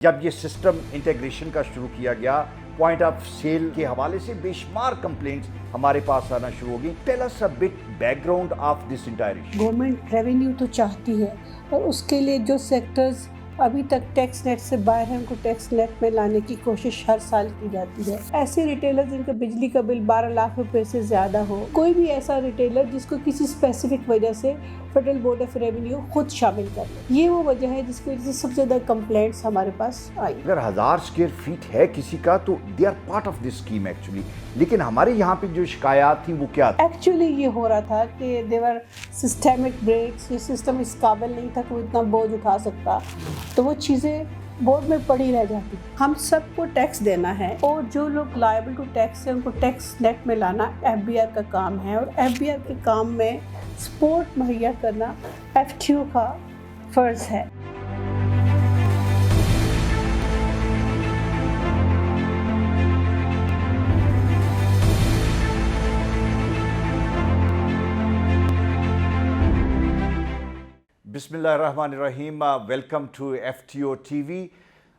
जब ये system integration का शुरू किया गया, पॉइंट ऑफ सेल के हवाले से बेशुमार कंप्लेंट्स हमारे पास आना शुरू हो गई। Tell us a bit background of this entire issue. Government revenue तो चाहती है और उसके लिए जो सेक्टर्स अभी तक टैक्स नेट से बाहर हैं उनको टैक्स नेट में लाने की कोशिश हर साल की जाती है। ऐसे रिटेलर जिनका बिजली का बिल 12 लाख रुपए से ज्यादा हो, कोई भी ऐसा रिटेलर जिसको किसी स्पेसिफिक वजह से फेडरल बोर्ड ऑफ रेवेन्यू खुद शामिल कर ले, ये वो वजह है जिसकी वजह से सबसे ज्यादा कंप्लेंट्स हमारे पास आई। अगर 1000 स्क्वायर फीट है किसी का तो they are part of this scheme actually, लेकिन हमारे यहाँ पे जो शिकायत थी वो क्या थी? एक्चुअली ये हो रहा था कि देवर सिस्टेमिक ब्रेक्स, ये सिस्टम इस काबिल नहीं था कि वो इतना बोझ उठा सकता, तो वो चीज़ें बोर्ड में पड़ी रह जाती। हम सबको टैक्स देना है और जो लोग लायबल टू टैक्स है उनको टैक्स नेट में लाना एफबीआर का काम है, और एफबीआर के काम में सपोर्ट मुहैया करना एफटीओ का फर्ज है। बिस्मिल्लाहिर्रहमानिर्रहीम, वेलकम टू एफटीओ टीवी।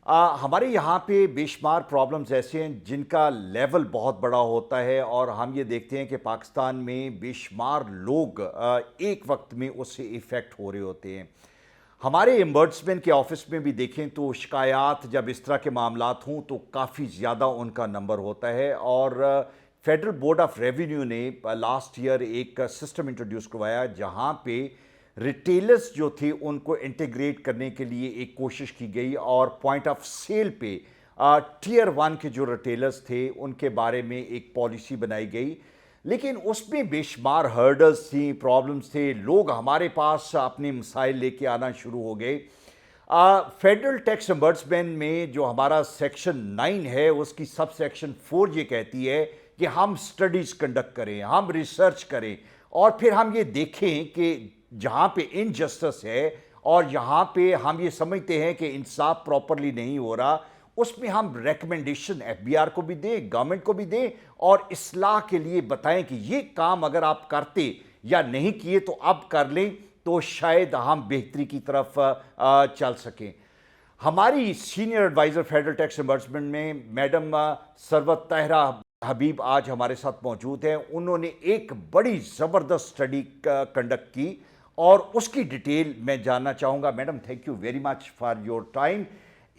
हमारे यहाँ पे बेशुमार प्रॉब्लम्स ऐसे हैं जिनका लेवल बहुत बड़ा होता है, और हम ये देखते हैं कि पाकिस्तान में बेशुमार लोग एक वक्त में उससे इफ़ेक्ट हो रहे होते हैं। हमारे एम्बर्ड्समैन के ऑफिस में भी देखें तो शिकायत जब इस तरह के मामलात हों तो काफ़ी ज़्यादा उनका नंबर होता है, और फेडरल बोर्ड ऑफ रेवेन्यू ने लास्ट ईयर एक सिस्टम इंट्रोड्यूस करवाया जहाँ पे रिटेलर्स जो थे उनको इंटीग्रेट करने के लिए एक कोशिश की गई, और पॉइंट ऑफ सेल पे टियर 1 के जो रिटेलर्स थे उनके बारे में एक पॉलिसी बनाई गई। लेकिन उसमें बेशुमार हर्डल्स थी, प्रॉब्लम्स थे, लोग हमारे पास अपने मसाइल लेके आना शुरू हो गए। फेडरल टैक्स एम्बर्ड्समैन में जो हमारा सेक्शन 9 है उसकी सब सेक्शन 4 ये कहती है कि हम स्टडीज़ कंडक्ट करें, हम रिसर्च करें, और फिर हम ये देखें कि जहाँ पे इनजस्टिस है और जहाँ पे हम ये समझते हैं कि इंसाफ प्रॉपरली नहीं हो रहा, उसमें हम रेकमेंडेशन एफबीआर को भी दें, गवर्नमेंट को भी दें, और इस्लाह के लिए बताएं कि ये काम अगर आप करते या नहीं किए तो अब कर लें, तो शायद हम बेहतरी की तरफ चल सकें। हमारी सीनियर एडवाइज़र फेडरल टैक्स एम्बर्ड्समैन में मैडम सरवत ताहिरा हबीब आज हमारे साथ मौजूद हैं। उन्होंने एक बड़ी ज़बरदस्त स्टडी कंडक्ट की और उसकी डिटेल मैं जानना चाहूँगा। Madam, thank you very much for your time.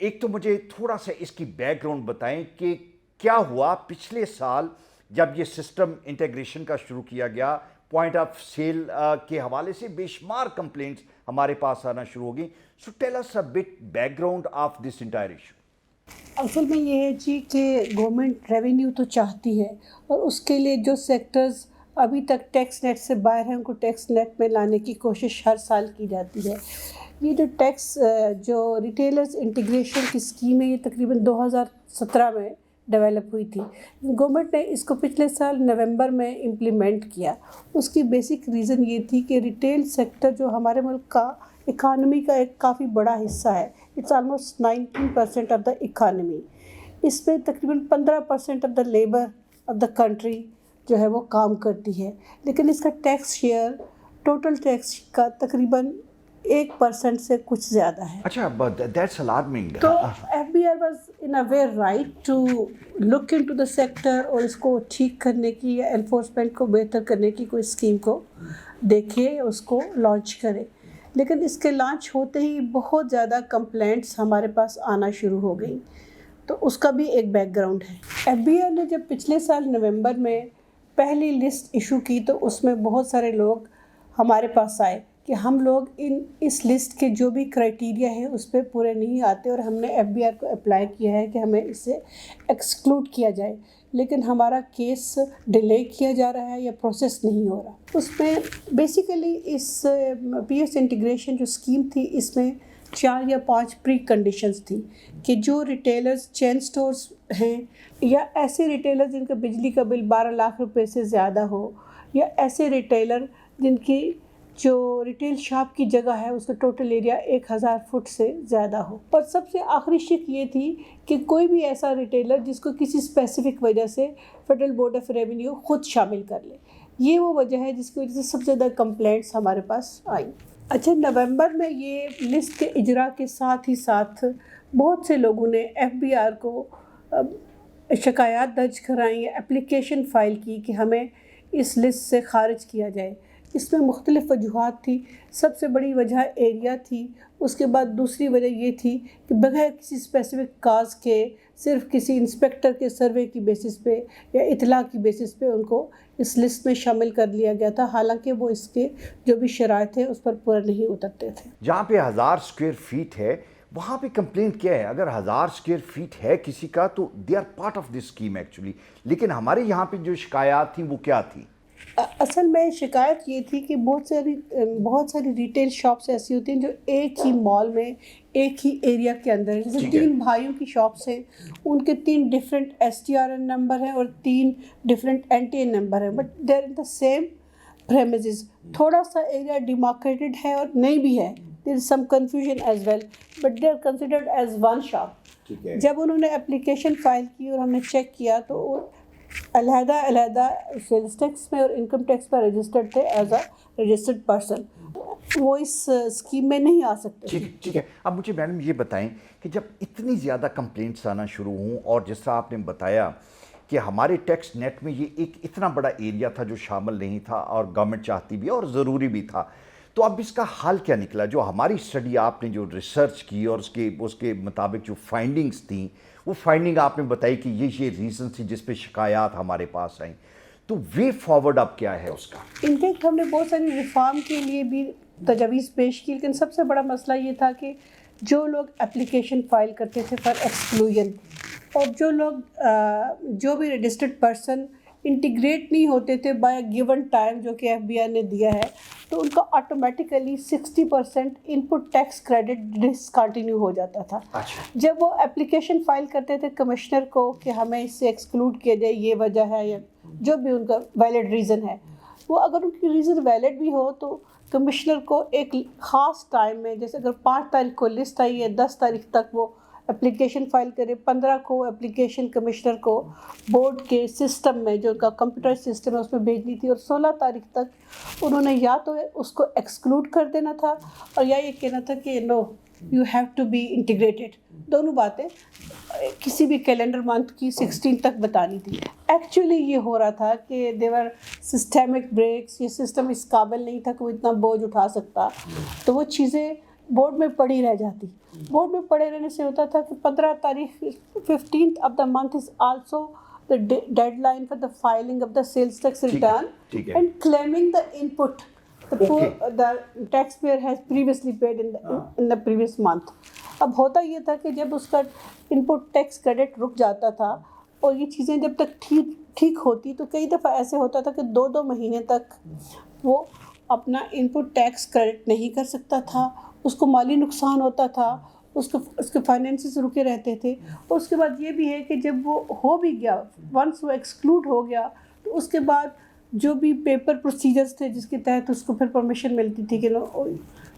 एक तो मुझे थोड़ा सा इसकी बैकग्राउंड बताएं कि क्या हुआ पिछले साल जब ये सिस्टम इंटीग्रेशन का शुरू किया गया, पॉइंट ऑफ सेल के हवाले से बेशुमार कंप्लेंट्स हमारे पास आना शुरू हो गई। So tell us a bit background of this entire issue. असल में ये है जी कि गवर्नमेंट रेवेन्यू तो चाहती है और उसके लिए जो सेक्टर्स अभी तक टैक्स नेट से बाहर हैं उनको टैक्स नेट में लाने की कोशिश हर साल की जाती है। ये जो टैक्स जो रिटेलर्स इंटीग्रेशन की स्कीम है ये तकरीबन 2017 में डेवलप हुई थी। गवर्नमेंट ने इसको पिछले साल नवंबर में इम्प्लीमेंट किया। उसकी बेसिक रीज़न ये थी कि रिटेल सेक्टर जो हमारे मुल्क का इकानमी का एक काफ़ी बड़ा हिस्सा है, it's almost 19% of the economy. इसमें तकरीबन 15% of the labour of the country जो है वो काम करती है, लेकिन इसका टैक्स शेयर टोटल टैक्स का तकरीबन 1% से कुछ ज़्यादा है। अच्छा, बट दैट्स अलार्मिंग। तो FBR was in a way right to look into the sector और इसको ठीक करने की या एनफोर्समेंट को बेहतर करने की कोई स्कीम को देखे, उसको लॉन्च करे। लेकिन इसके लॉन्च होते ही बहुत ज़्यादा कंप्लेंट्स हमारे पास आना शुरू हो गई, तो उसका भी एक बैकग्राउंड है। एफबीआर ने जब पिछले साल नवंबर में पहली लिस्ट इशू की तो उसमें बहुत सारे लोग हमारे पास आए कि हम लोग इस लिस्ट के जो भी क्राइटेरिया है उस पर पूरे नहीं आते, और हमने एफबीआर को अप्लाई किया है कि हमें इससे एक्सक्लूड किया जाए, लेकिन हमारा केस डिले किया जा रहा है या प्रोसेस नहीं हो रहा। उसमें बेसिकली इस पीएस इंटीग्रेशन जो स्कीम थी इसमें 4 या 5 प्री कंडीशंस थी कि जो रिटेलर्स चेन स्टोर्स हैं या ऐसे रिटेलर जिनका बिजली का बिल 12 लाख रुपए से ज़्यादा हो, या ऐसे रिटेलर जिनकी जो रिटेल शॉप की जगह है उसका टोटल एरिया 1000 फुट से ज़्यादा हो। और सबसे आखिरी शिक ये थी कि कोई भी ऐसा रिटेलर जिसको किसी स्पेसिफिक वजह से फेडरल बोर्ड ऑफ रेवेन्यू खुद शामिल कर ले। ये वो वजह है जिसकी वजह से सबसे ज़्यादा कंप्लेंट्स हमारे पास आई। अच्छा, नवंबर में ये लिस्ट के इजरा के साथ ही साथ بہت سے لوگوں نے FBR کو شکایات درج کرائیں یا اپلیکیشن فائل کی کہ ہمیں اس لسٹ سے خارج کیا جائے. اس میں مختلف وجوہات تھی. سب سے بڑی وجہ ایریا تھی. اس کے بعد دوسری وجہ یہ تھی کہ بغیر کسی اسپیسیفک کاز کے صرف کسی انسپیکٹر کے سروے کی بیسس پہ یا اطلاع کی بیسس پہ ان کو اس لسٹ میں شامل کر لیا گیا تھا، حالانکہ وہ اس کے جو بھی شرائط ہیں اس پر پورا نہیں اترتے تھے. جہاں پہ 1000 اسکوائر فیٹ ہے وہاں پہ کمپلینٹ کیا ہے؟ اگر 1000 اسکوائر فیٹ ہے کسی کا تو they are part of this scheme actually, لیکن ہمارے یہاں پہ جو شکایات تھیں وہ کیا تھیں؟ اصل میں شکایت یہ تھی کہ بہت ساری ریٹیل شاپس ایسی ہوتی ہیں جو ایک ہی مال میں ایک ہی ایریا کے اندر ہے. جیسے 3 بھائیوں کی شاپس ہیں، ان کے 3 ڈفرینٹ STRN نمبر ہیں اور 3 ڈفرینٹ NTN نمبر ہیں، but they are in the same premises. تھوڑا سا ایریا ڈیمارکیٹڈ ہے اور نہیں بھی ہے. There is some confusion as well, but they are considered as one shop. جب انہوں نے اپلیکیشن فائل کی اور ہم نے چیک کیا تو وہ علیحدہ سیلز ٹیکس میں اور انکم ٹیکس پر رجسٹرڈ تھے ایز اے رجسٹرڈ پرسن. وہ اس اسکیم میں نہیں آ سکتے. ٹھیک ہے. اب مجھے میڈم یہ بتائیں کہ جب اتنی زیادہ کمپلینٹس آنا شروع ہوں اور جس طرح آپ نے بتایا کہ ہمارے ٹیکس نیٹ میں یہ ایک اتنا بڑا ایریا تھا جو شامل نہیں تھا اور گورنمنٹ چاہتی بھی اور ضروری بھی تھا، تو اب اس کا حل کیا نکلا؟ جو ہماری اسٹڈی آپ نے جو ریسرچ کی اور اس کے مطابق جو فائنڈنگز تھیں، وہ فائنڈنگ آپ نے بتائی کہ یہ ریزن تھی جس پہ شکایات ہمارے پاس آئیں، تو وے فارورڈ اب کیا ہے اس کا؟ انفیکٹ ہم نے بہت ساری ریفارم کے لیے بھی تجاویز پیش کی، لیکن سب سے بڑا مسئلہ یہ تھا کہ جو لوگ اپلیکیشن فائل کرتے تھے فار ایکسکلوژن اور جو بھی رجسٹرڈ پرسن انٹیگریٹ نہیں ہوتے تھے بائی اے گیون ٹائم جو کہ FBR نے دیا ہے، تو ان کا آٹومیٹیکلی 60% ان پٹ ٹیکس کریڈٹ ڈسکنٹینیو ہو جاتا تھا. جب وہ اپلیکیشن فائل کرتے تھے کمشنر کو کہ ہمیں اس سے ایکسکلوڈ کیا جائے، یہ وجہ ہے یا جو بھی ان کا ویلڈ ریزن ہے، وہ اگر ان کی ریزن ویلڈ بھی ہو تو کمشنر کو ایک خاص ٹائم میں، جیسے اگر 5 تاریخ کو لسٹ آئی ہے، 10 تاریخ تک وہ اپلیکیشن فائل کرے، 15 کو اپلیکیشن کمشنر کو بورڈ کے سسٹم میں جو کا کمپیوٹر سسٹم ہے اس میں بھیجنی تھی، اور 16 تاریخ تک انہوں نے یا تو اس کو ایکسکلوڈ کر دینا تھا اور یا یہ کہنا تھا کہ no you have to be integrated. دونوں باتیں کسی بھی کیلنڈر منتھ کی 16 تک بتانی تھی. ایکچولی یہ ہو رہا تھا کہ دیور سسٹمک بریکس، یہ سسٹم اس قابل نہیں تھا کہ وہ اتنا بوجھ اٹھا سکتا، تو وہ چیزیں بورڈ میں پڑی رہ جاتی. بورڈ میں پڑے رہنے سے ہوتا تھا کہ 15 تاریخ 15th of the month is also the deadline for the filing of the sales tax return and claiming the input the taxpayer has previously paid in the previous month. اب ہوتا یہ تھا کہ جب اس کا انپٹ ٹیکس کریڈٹ رک جاتا تھا اور یہ چیزیں جب تک ٹھیک ہوتی تو کئی دفعہ ایسے ہوتا تھا کہ 2 مہینے تک وہ اپنا انپٹ ٹیکس کریڈٹ نہیں کر سکتا تھا، اس کو مالی نقصان ہوتا تھا، اس کے فائنینسز رکے رہتے تھے. اور اس کے بعد یہ بھی ہے کہ جب وہ ہو بھی گیا، ونس وہ ایکسکلوڈ ہو گیا، تو اس کے بعد جو بھی پیپر پروسیجرز تھے جس کے تحت اس کو پھر پرمیشن ملتی تھی کہ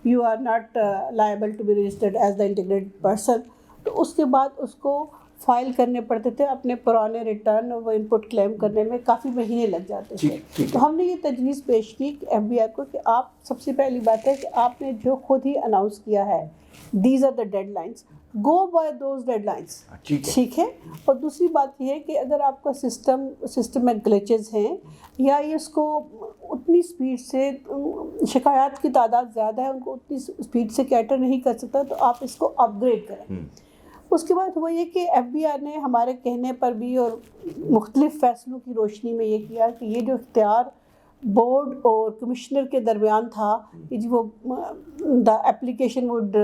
you are not liable to be registered as the integrated person, تو اس کے بعد اس کو فائل کرنے پڑتے تھے اپنے پرانے ریٹرن، اور وہ انپٹ کلیم کرنے میں کافی مہینے لگ جاتے تھے. تو ہم نے یہ تجویز پیش کی FBR کو کہ آپ، سب سے پہلی بات ہے کہ آپ نے جو خود ہی اناؤنس کیا ہے these are the deadlines, go by those deadlines. ٹھیک ہے. اور دوسری بات یہ ہے کہ اگر آپ کا سسٹم میں گلیچز ہیں یا یہ اس کو اتنی اسپیڈ سے، شکایات کی تعداد زیادہ ہے، ان کو اتنی اسپیڈ سے کیٹر نہیں کر سکتا، تو آپ اس کو اپ گریڈ کریں. اس کے بعد ہوا یہ کہ FBR نے ہمارے کہنے پر بھی اور مختلف فیصلوں کی روشنی میں یہ کیا کہ یہ جو اختیار بورڈ اور کمشنر کے درمیان تھا کہ جی وہ the application would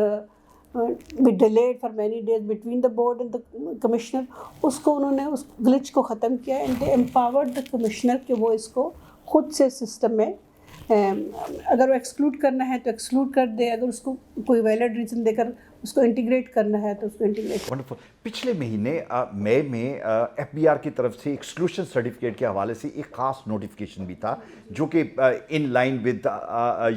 be delayed for many days between the board and the commissioner, اس کو انہوں نے اس گلچ کو ختم کیا and they empowered the commissioner کہ وہ اس کو خود سے سسٹم میں اگر وہ ایکسکلوڈ کرنا ہے تو ایکسکلوڈ کر دے، اگر اس کو کوئی ویلڈ ریزن دے کر اس کو انٹیگریٹ کرنا ہے تو اس کو انٹیگریٹ. ونڈرفل. پچھلے مہینے مئی میں FBR کی طرف سے ایکسکلوشن سرٹیفکیٹ کے حوالے سے ایک خاص نوٹیفیکیشن بھی تھا جو کہ in line with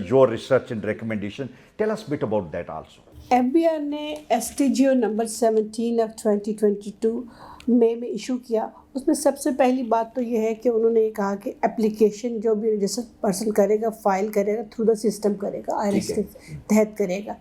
your research and recommendation. Tell us bit about that also. FBR ने STGO नंबर 17 ऑफ 2022 में इशू किया। उसमें सबसे पहली बात तो ये है कि उन्होंने ये कहा कि एप्लीकेशन जो भी रजिस्टर्ड पर्सन करेगा, फाइल करेगा, थ्रू द सिस्टम करेगा, IRS के तहत करेगा।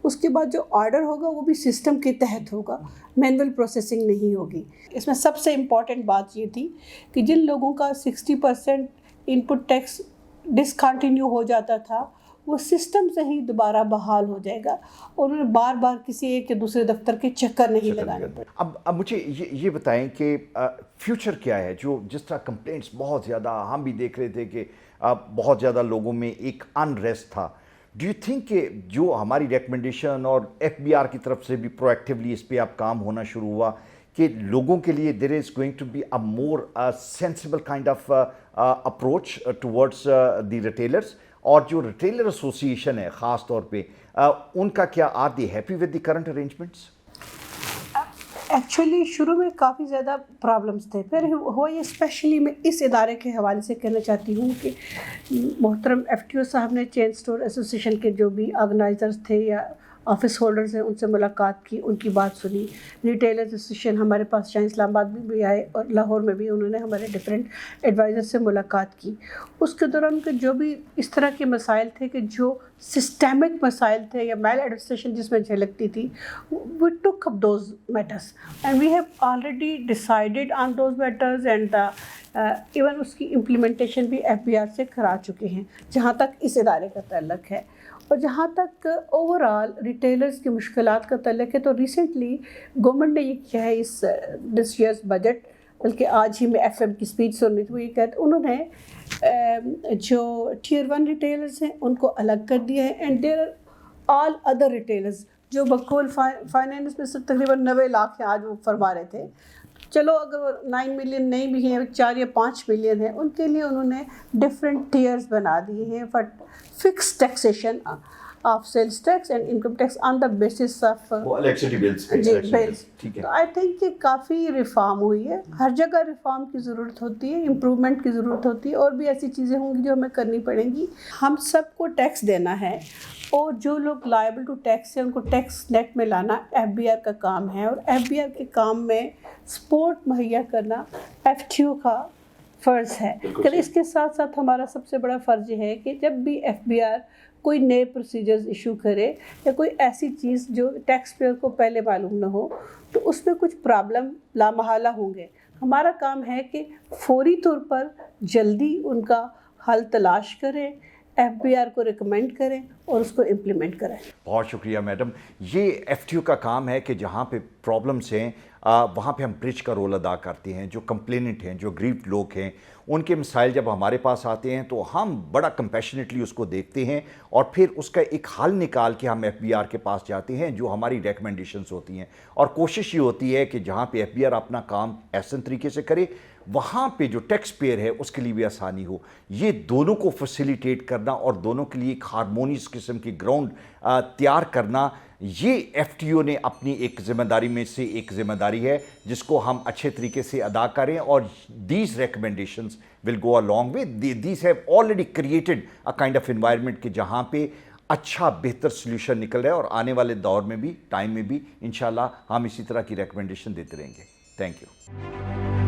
उसके बाद जो ऑर्डर होगा वो भी सिस्टम के तहत होगा, मैनुअल प्रोसेसिंग नहीं होगी। इसमें सबसे इम्पॉर्टेंट बात ये थी कि जिन लोगों का 60% इनपुट टैक्स डिसकंटिन्यू हो जाता था, वो सिस्टम से ही दोबारा बहाल हो जाएगा और उन्हें बार बार किसी एक या दूसरे दफ्तर के चक्कर नहीं लगाने पड़े। अब मुझे ये बताएं कि फ्यूचर क्या है, जो जिस तरह कंप्लेंट्स बहुत ज़्यादा हम भी देख रहे थे कि बहुत ज़्यादा लोगों में एक अनरेस्ट था। डू यू थिंक कि जो हमारी रिकमेंडेशन और FBR की तरफ से भी प्रोएक्टिवली इस पे अब काम होना शुरू हुआ कि लोगों के लिए there is going to be a more sensible kind of approach towards the retailers, और जो रिटेलर एसोसिएशन है ख़ास तौर पे उनका क्या, are they happy with the current arrangements? Actually शुरू में काफ़ी ज़्यादा प्रॉब्लम्स थे, फिर हुआ ये स्पेशली मैं इस इदारे के हवाले से कहना चाहती हूँ कि मोहतरम FTO साहब ने चेन स्टोर एसोसिएशन के जो भी ऑर्गेनाइजर्स थे या ऑफिस होल्डर्स हैं उनसे मुलाकात की, उनकी बात सुनी। रिटेलर एसोसिएशन हमारे पास चाहे इस्लामाबाद में भी आए और लाहौर में भी उन्होंने हमारे डिफरेंट एडवाइज़र से मुलाकात की। उसके दौरान के जो भी इस तरह के मसाइल थे कि जो सिस्टेमिक मसाइल थे या मेल एडमिनिस्ट्रेशन जिसमें झलकती थी, we took up those matters and we have already decided on those matters and even उसकी इम्प्लीमेंटेशन भी FBR से करा चुके हैं जहाँ तक इस इदारे का ताल्लुक है। और जहाँ तक ओवरऑल रिटेलर्स की मुश्किलात का ताल्लुक है तो रिसेंटली गवर्नमेंट ने ये किया है इस दिस ईयर्स बजट, बल्कि आज ही मैं FM की स्पीच सुन रही थी, वो ये कहते उन्होंने जो Tier 1 रिटेलर्स हैं उनको अलग कर दिया है and there are all other retailers जो बकौल फाइनेंस में सिर्फ तकरीबन 90 लाख हैं, आज वो फरमा रहे थे। चलो अगर 9 मिलियन नहीं भी हैं, 4 या 5 मिलियन हैं, उनके लिए उन्होंने डिफरेंट टियर्स बना दिए हैं for fix taxation of sales tax and income tax on the basis of electricity bills. जी बिल्स। ठीक है, तो आई थिंक कि काफ़ी रिफॉर्म हुई है। हर जगह रिफॉर्म की ज़रूरत होती है, इम्प्रूवमेंट की ज़रूरत होती है, और भी ऐसी चीज़ें होंगी जो हमें करनी पड़ेंगी। हम सबको टैक्स देना है और जो लोग लायबल टू टैक्स हैं उनको टैक्स नेट में लाना FBR का काम है, और FBR के काम में सपोर्ट मुहैया करना FTO का फ़र्ज़ है। लेकिन इसके साथ साथ हमारा सबसे बड़ा फ़र्ज़ ये है कि जब भी FBR कोई नए प्रोसीजर्स इशू करे या कोई ऐसी चीज़ जो टैक्स पेयर को पहले मालूम ना हो, तो उसमें कुछ प्रॉब्लम लामहला होंगे। हमारा काम है कि फौरी तौर पर जल्दी उनका हल तलाश करें, FBR को रिकमेंड करें और उसको इम्प्लीमेंट करें। बहुत शुक्रिया मैडम। ये FTO का काम है कि जहाँ पे प्रॉब्लम्स हैं वहाँ पे हम ब्रिज का रोल अदा करते हैं। जो कंप्लेनेंट हैं, जो ग्रीव्ड लोग हैं, उनके मसाइल जब हमारे पास आते हैं तो हम बड़ा कंपैशनेटली उसको देखते हैं और फिर उसका एक हल निकाल के हम FBR के पास जाते हैं, जो हमारी रिकमेंडेशंस होती हैं। और कोशिश ये होती है कि जहाँ पे FBR अपना काम ऐसे तरीके से करे, वहाँ पे जो टैक्स पेयर है उसके लिए भी आसानी हो। ये दोनों को फैसिलिटेट करना और दोनों के लिए एक हारमोनियस किस्म की ग्राउंड तैयार करना, ये FTO ने अपनी एक ज़िम्मेदारी में से एक ज़िम्मेदारी है जिसको हम अच्छे तरीके से अदा करें। और these recommendations will go a long way. These have already created a kind of environment कि जहाँ पे अच्छा बेहतर सोल्यूशन निकल रहा है, और आने वाले दौर में भी, टाइम में भी इंशाल्लाह हम इसी तरह की रिकमेंडेशन देते रहेंगे। Thank you.